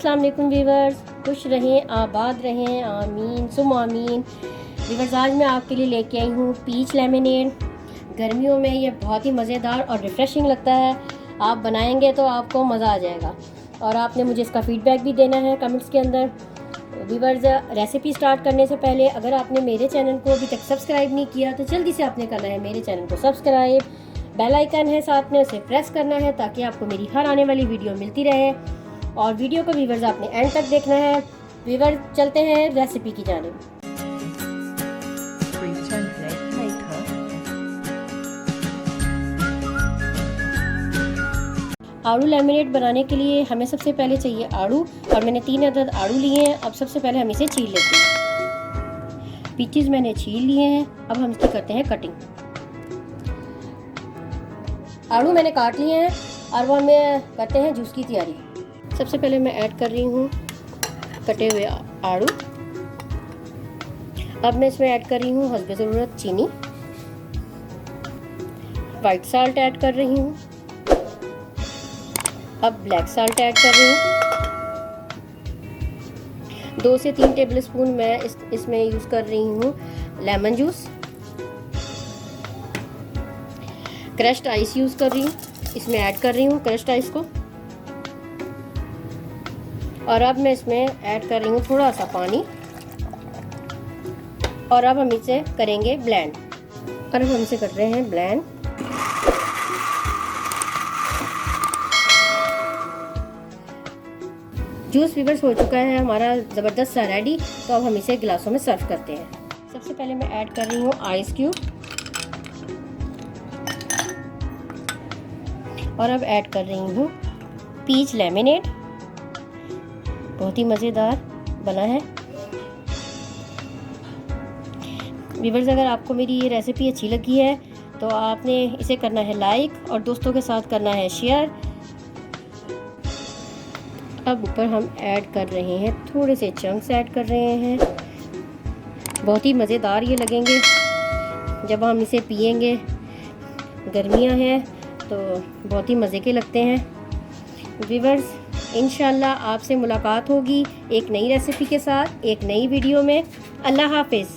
अस्सलाम वालेकुम वीवर्स, खुश रहें, आबाद रहें, आमीन सुम आमीन। वीवर्स, आज मैं आपके लिए लेके आई हूँ पीच लेमनेड। गर्मियों में ये बहुत ही मज़ेदार और रिफ़्रेशिंग लगता है। आप बनाएंगे तो आपको मज़ा आ जाएगा और आपने मुझे इसका फ़ीडबैक भी देना है कमेंट्स के अंदर। वीवर्स, रेसिपी स्टार्ट करने से पहले अगर आपने मेरे चैनल को अभी तक सब्सक्राइब नहीं किया तो जल्दी से आपने करना है मेरे चैनल को सब्सक्राइब। बेल आइकन है साथ में, उसे प्रेस करना है ताकि आपको मेरी हर आने वाली वीडियो मिलती रहे। और वीडियो को वीवर्स आपने एंड तक देखना है। वीवर्स, चलते हैं रेसिपी की जानिब। आड़ू लेमनेड बनाने के लिए हमें सबसे पहले चाहिए आड़ू, और मैंने 3 अदद आड़ू लिए हैं। अब सबसे पहले हम इसे छील लेते हैं। पीचेस मैंने छील लिए हैं, अब हम इसकी करते हैं कटिंग। आड़ू मैंने काट लिए हैं और वो हमें करते हैं जूस की तैयारी। सबसे पहले मैं ऐड कर रही हूँ कटे हुए आड़ू। अब मैं इसमें ऐड कर रही हूँ हस्बे ज़रूरत चीनी, वाइट साल्ट ऐड कर रही हूँ। अब ब्लैक साल्ट ऐड कर रही हूँ। 2 से 3 टेबलस्पून मैं इसमें यूज़ कर रही हूँ lemon juice. Crushed ice use कर रही हूँ, इसमें ऐड कर रही हूँ क्रश्ड आइस को। और अब मैं इसमें ऐड कर रही हूँ थोड़ा सा पानी, और अब हम इसे करेंगे ब्लेंड। और अब हम इसे कर रहे हैं ब्लेंड। जूस वीवर्स हो चुका है हमारा ज़बरदस्त सा रेडी। तो अब हम इसे गिलासों में सर्व करते हैं। सबसे पहले मैं ऐड कर रही हूँ आइस क्यूब, और अब ऐड कर रही हूँ पीच लेमनेड। बहुत ही मज़ेदार बना है। वीवर्स, अगर आपको मेरी ये रेसिपी अच्छी लगी है तो आपने इसे करना है लाइक और दोस्तों के साथ करना है शेयर। अब ऊपर हम ऐड कर रहे हैं थोड़े से चंक्स ऐड कर रहे हैं। बहुत ही मज़ेदार ये लगेंगे जब हम इसे पिएंगे। गर्मियां हैं तो बहुत ही मज़े के लगते हैं। वीवर्स, इंशाल्लाह आपसे मुलाकात होगी एक नई रेसिपी के साथ, एक नई वीडियो में। अल्लाह हाफिज़।